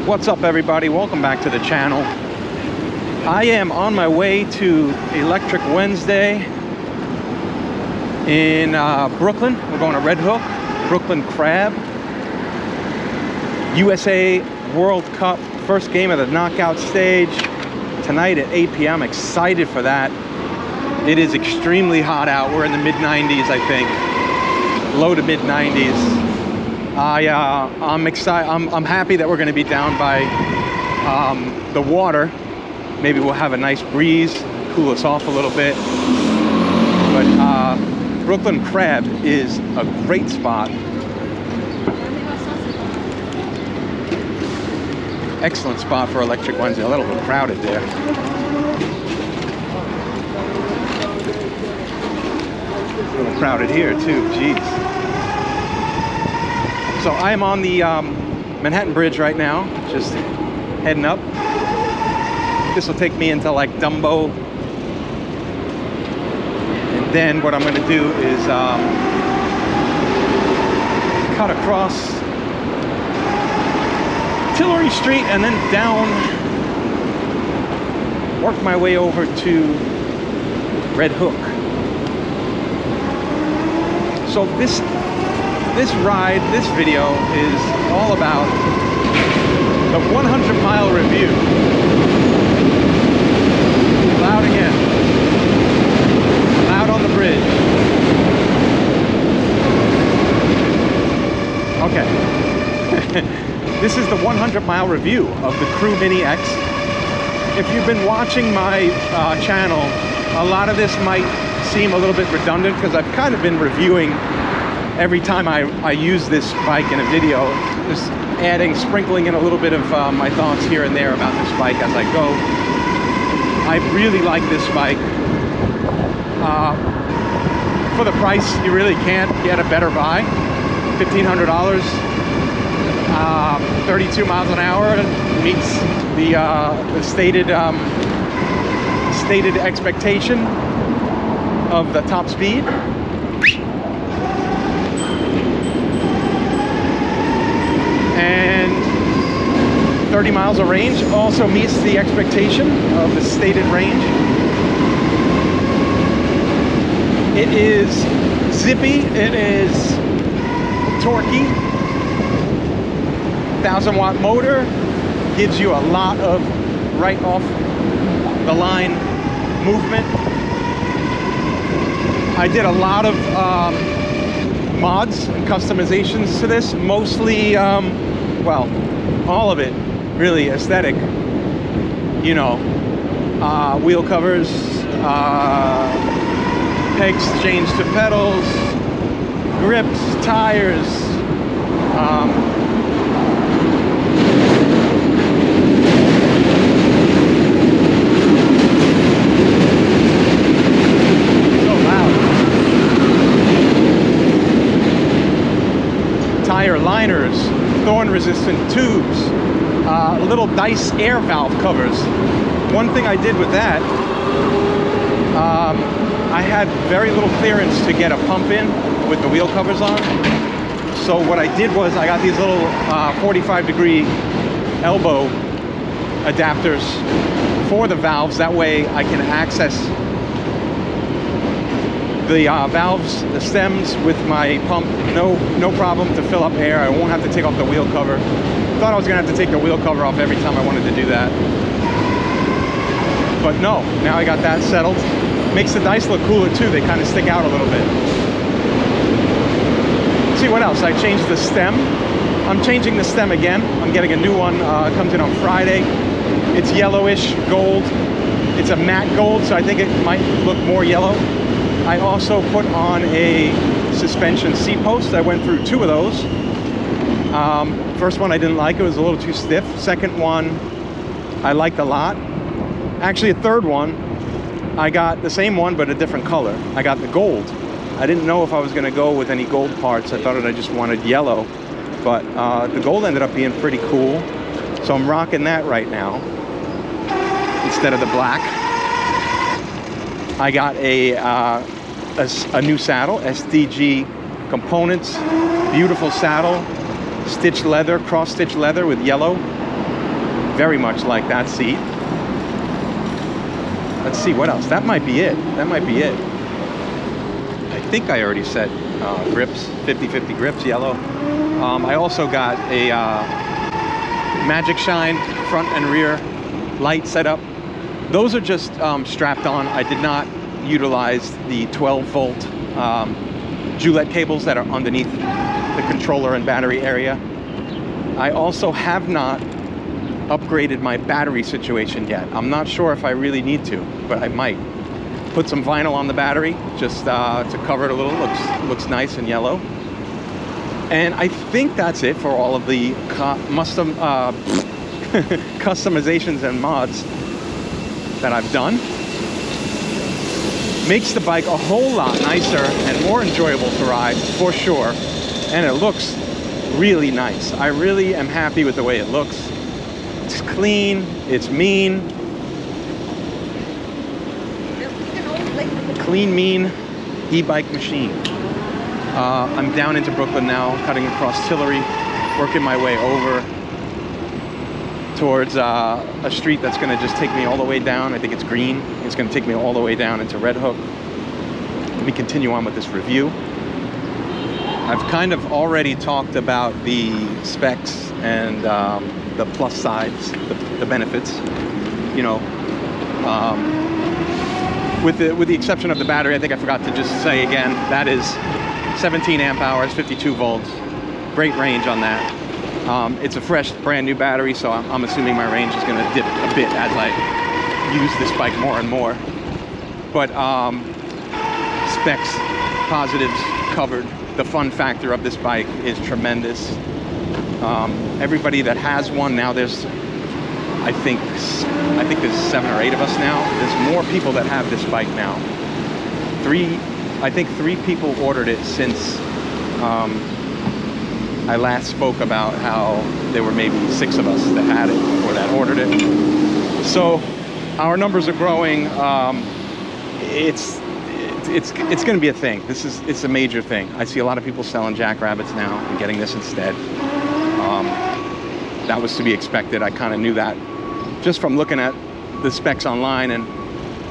What's up, everybody? Welcome back to the channel. I am on my way to Electric Wednesday in Brooklyn. We're going to Red Hook, Brooklyn Crab, USA World Cup, first game of the knockout stage tonight at 8 p.m. Excited for that. It is extremely hot out. We're in the mid-90s, I think, low to mid-90s. I'm excited. I'm happy that we're going to be down by the water. Maybe we'll have a nice breeze, cool us off a little bit. But Brooklyn Crab is a great spot. Excellent spot for Electric Wednesday. A little bit crowded there. A little crowded here too. Jeez. So I am on the Manhattan Bridge right now, just heading up. This will take me into like Dumbo. And then what I'm going to do is cut across Tillery Street and then down, work my way over to Red Hook. So this ride, this video is all about the 100-mile review. Loud again. Loud on the bridge. Okay. This is the 100-mile review of the Crew Mini X. If you've been watching my channel, a lot of this might seem a little bit redundant because I've kind of been reviewing every time I use this bike in a video, just sprinkling in a little bit of my thoughts here and there about this bike as I go. I really like this bike. For the price, you really can't get a better buy. $1,500, 32 miles an hour, meets the stated expectation of the top speed. And 30 miles of range also meets the expectation of the stated range. It is zippy, it is torquey. 1,000-watt motor gives you a lot of right off the line movement. I did a lot of mods and customizations to this, mostly well, all of it really aesthetic, you know, wheel covers, pegs changed to pedals, grips, tires, so loud, tire liners, thorn-resistant tubes, little Dice air valve covers. One thing I did with that, I had very little clearance to get a pump in with the wheel covers on. So what I did was I got these little 45-degree elbow adapters for the valves. That way I can access the valves, the stems with my pump, no problem to fill up air. I won't have to take off the wheel cover. Thought I was gonna have to take the wheel cover off every time I wanted to do that. But no, now I got that settled. Makes the Dice look cooler too. They kind of stick out a little bit. Let's see what else. I changed the stem. I'm changing the stem again. I'm getting a new one, it comes in on Friday. It's yellowish gold. It's a matte gold, so I think it might look more yellow. I also put on a suspension seat post. I went through 2 of those. First one I didn't like, it was a little too stiff. Second one I liked a lot. Actually, a third one, I got the same one but a different color. I got the gold. I didn't know if I was gonna go with any gold parts. I thought I just wanted yellow, but the gold ended up being pretty cool. So I'm rocking that right now instead of the black. I got a new saddle, SDG Components, beautiful saddle, stitched leather, cross-stitched leather with yellow. very much like that seat. Let's see what else. That might be it. That might be it. I think I already said grips, 50/50 grips, yellow. I also got a Magic Shine front and rear light setup. Those are just strapped on. I did not utilize the 12-volt Gillette cables that are underneath the controller and battery area. I also have not upgraded my battery situation yet. I'm not sure if I really need to, but I might. Put some vinyl on the battery just to cover it a little. Looks nice and yellow. And I think that's it for all of the customizations and mods that I've done. Makes the bike a whole lot nicer and more enjoyable to ride, for sure. And it looks really nice. I really am happy with the way it looks. It's clean, it's mean. Clean, mean e-bike machine. I'm down into Brooklyn now, cutting across Tillery, working my way over towards a street that's gonna just take me all the way down. I think it's Green. It's gonna take me all the way down into Red Hook. Let me continue on with this review. I've kind of already talked about the specs and the plus sides, the benefits. You know, with the exception of the battery, I think I forgot to just say again, that is 17 amp hours, 52 volts. Great range on that. It's a fresh, brand new battery, so I'm assuming my range is going to dip a bit as I use this bike more and more. But specs, positives covered. The fun factor of this bike is tremendous. Everybody that has one now, there's I think there's 7 or 8 of us now. There's more people that have this bike now. I think 3 people ordered it since I last spoke about how there were maybe 6 of us that had it or that ordered it. So our numbers are growing. It's going to be a thing. It's a major thing. I see a lot of people selling Jackrabbits now and getting this instead. That was to be expected. I kind of knew that just from looking at the specs online and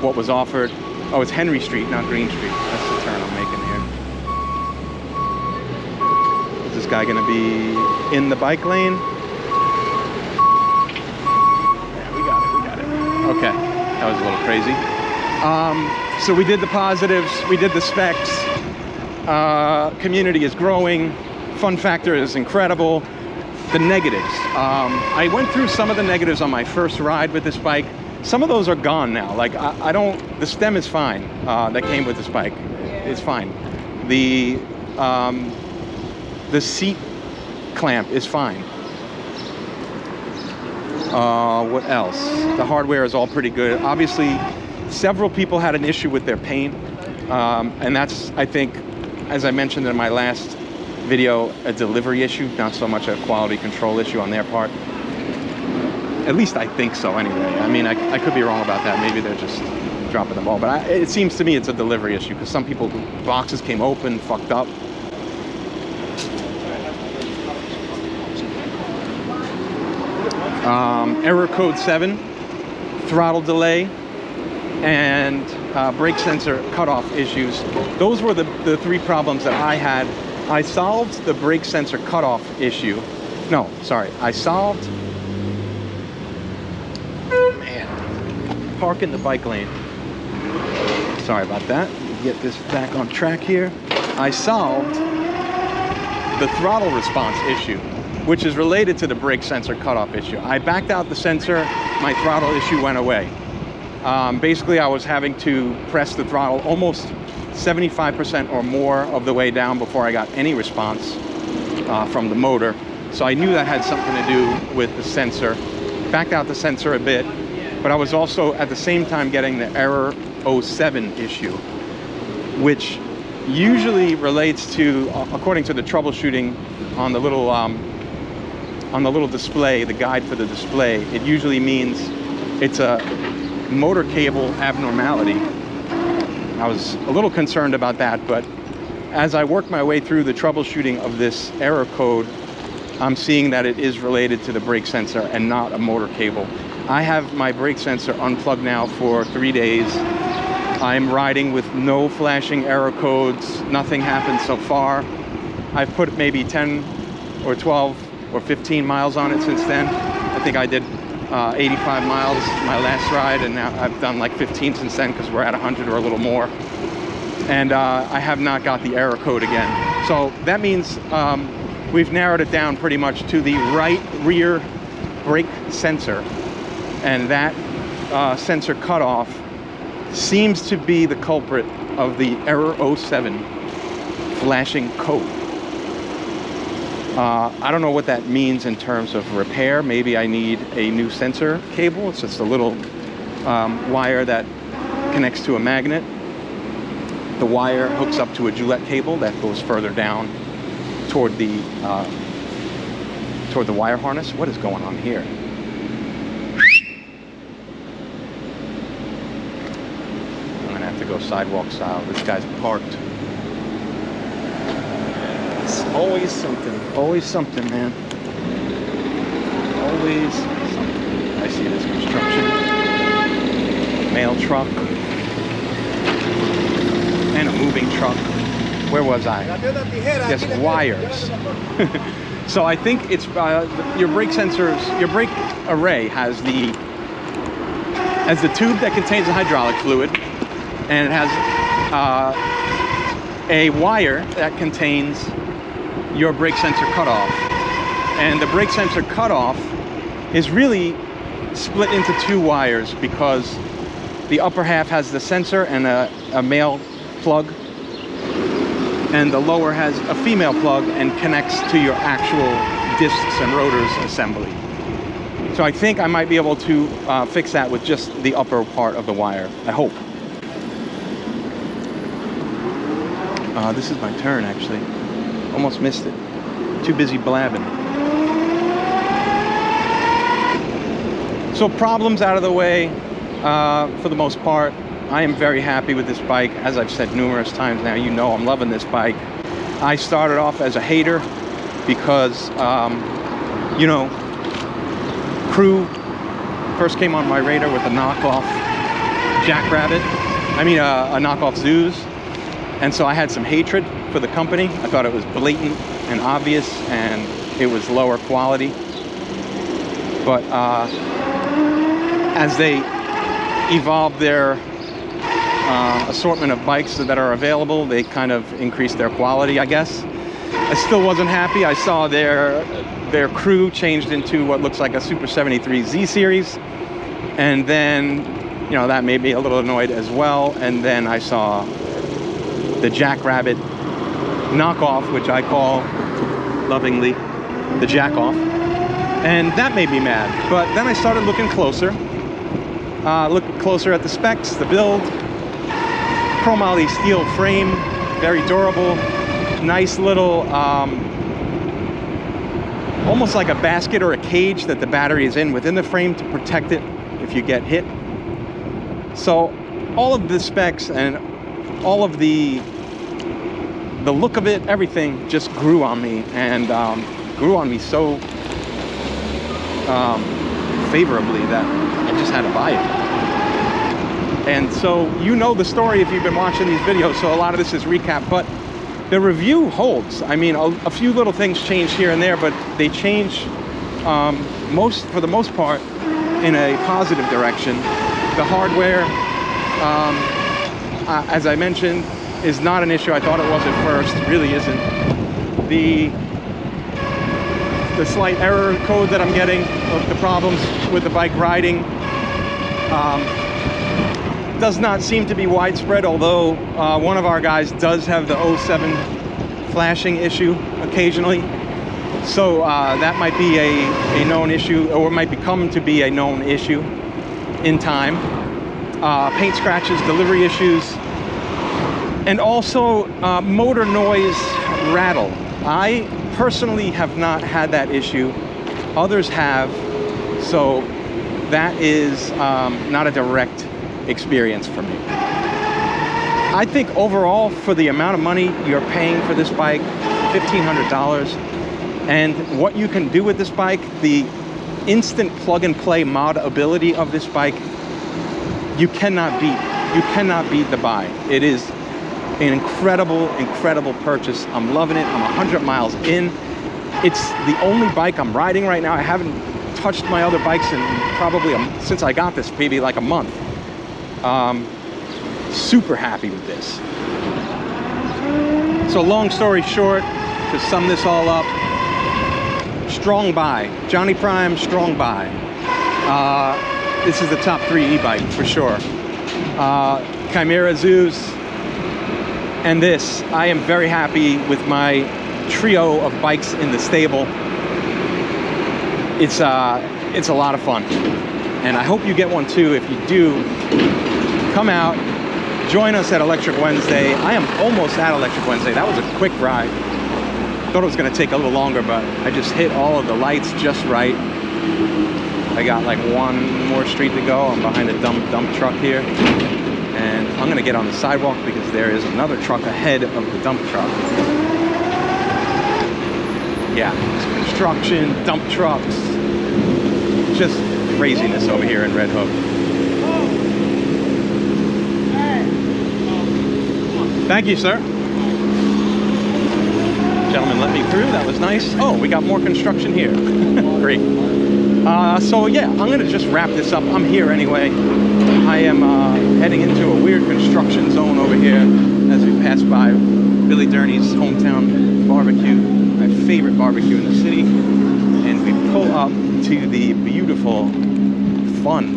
what was offered. Oh, it's Henry Street, not Green Street. That's the turn I'm making here. Is this guy going to be in the bike lane? Yeah, we got it. Okay, that was a little crazy. So we did the positives, we did the specs. Community is growing. Fun factor is incredible. The negatives. I went through some of the negatives on my first ride with this bike. Some of those are gone now. Like I don't, the stem is fine that came with this bike. It's fine. The seat clamp is fine. What else? The hardware is all pretty good. Obviously, several people had an issue with their paint. And that's, I think, as I mentioned in my last video, a delivery issue, not so much a quality control issue on their part. At least I think so anyway. I mean, I could be wrong about that. Maybe they're just dropping the ball. But it seems to me it's a delivery issue because some people, boxes came open, fucked up. Error code 7, throttle delay, and brake sensor cutoff issues. Those were the 3 problems that I had. I solved the brake sensor cutoff issue. No, sorry. I solved... Man. Park in the bike lane. Sorry about that. Get this back on track here. I solved the throttle response issue, which is related to the brake sensor cutoff issue. I backed out the sensor. My throttle issue went away. Basically, I was having to press the throttle almost 75% or more of the way down before I got any response from the motor. So I knew that had something to do with the sensor. Backed out the sensor a bit, but I was also at the same time getting the error 07 issue, which usually relates to, according to the troubleshooting on the little display, the guide for the display, it usually means it's a motor cable abnormality. I was a little concerned about that, but as I worked my way through the troubleshooting of this error code, I'm seeing that it is related to the brake sensor and not a motor cable. I have my brake sensor unplugged now for 3 days. I'm riding with no flashing error codes. Nothing happened so far. I've put maybe 10 or 12 or 15 miles on it since then. I think I did 85 miles my last ride, and now I've done like 15 since then because we're at 100 or a little more. And I have not got the error code again. So that means we've narrowed it down pretty much to the right rear brake sensor. And that sensor cutoff seems to be the culprit of the error 07 flashing code. I don't know what that means in terms of repair. Maybe I need a new sensor cable. It's just a little wire that connects to a magnet. The wire hooks up to a Gillette cable that goes further down toward the wire harness. What is going on here? I'm gonna have to go sidewalk style. This guy's parked. It's always something. Always something, man. Always something. I see this construction. Mail truck. And a moving truck. Where was I? Yes, wires. So I think it's your brake sensors, your brake array has the tube that contains the hydraulic fluid, and it has a wire that contains your brake sensor cutoff. And the brake sensor cutoff is really split into 2 wires because the upper half has the sensor and a male plug, and the lower has a female plug and connects to your actual discs and rotors assembly. So I think I might be able to fix that with just the upper part of the wire, I hope. This is my turn, actually. Almost missed it. Too busy blabbing. So problems out of the way for the most part. I am very happy with this bike. As I've said numerous times now, you know I'm loving this bike. I started off as a hater because, you know, Crew first came on my radar with a knockoff Jackrabbit. I mean, a knockoff Zeus. And so I had some hatred for the company. I thought it was blatant and obvious, and it was lower quality. But as they evolved their assortment of bikes that are available, they kind of increased their quality, I guess. I still wasn't happy. I saw their Crew changed into what looks like a Super 73 Z Series, and then, you know, that made me a little annoyed as well. And then I saw the Jackrabbit knockoff, which I call lovingly the Jack-off, and that made me mad. But then I started looking closer at the specs, the build. Chromoly steel frame, very durable, nice little, almost like a basket or a cage that the battery is in within the frame to protect it if you get hit. So all of the specs and all of the look of it, everything just grew on me, and grew on me so favorably that I just had to buy it. And so you know the story if you've been watching these videos, so a lot of this is recap, but the review holds. I mean, a few little things change here and there, but they change for the most part in a positive direction. The hardware, as I mentioned, is not an issue. I thought it was at first. It really isn't. The slight error code that I'm getting, of the problems with the bike riding, does not seem to be widespread, although one of our guys does have the 07 flashing issue occasionally. So that might be a known issue, or might become to be a known issue in time. Paint scratches, delivery issues, and also motor noise rattle. I personally have not had that issue. Others have, so that is not a direct experience for me. I think overall, for the amount of money you're paying for this bike, $1,500, And what you can do with this bike, the instant plug and play mod ability of this bike, you cannot beat. You cannot beat the buy. It is an incredible, incredible purchase. I'm loving it. I'm 100 miles in. It's the only bike I'm riding right now. I haven't touched my other bikes in probably since I got this, maybe like a month. Super happy with this. So long story short, to sum this all up, strong buy. Johnny Prime, strong buy. This is the top 3 e-bike for sure. Chimera Zeus, and this. I am very happy with my trio of bikes in the stable. It's a lot of fun, and I hope you get one too. If you do, come out, join us at Electric Wednesday. I am almost at Electric Wednesday. That was a quick ride. Thought it was going to take a little longer, but I just hit all of the lights just right. I got like one more street to go. I'm behind a dump truck here, and I'm going to get on the sidewalk because there is another truck ahead of the dump truck. Yeah, construction, dump trucks, just craziness over here in Red Hook. Thank you, sir. Gentlemen, let me through. That was nice. Oh, we got more construction here. Great. So yeah, I'm gonna just wrap this up. I'm here anyway. I am heading into a weird construction zone over here as we pass by Billy Durney's Hometown Barbecue, my favorite barbecue in the city, and we pull up to the beautiful, fun,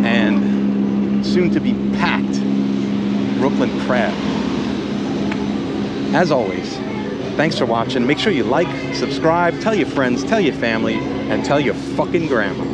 and soon to be packed Brooklyn Crab. As always, thanks for watching. Make sure you like, subscribe, tell your friends, tell your family, and tell your fucking grandma.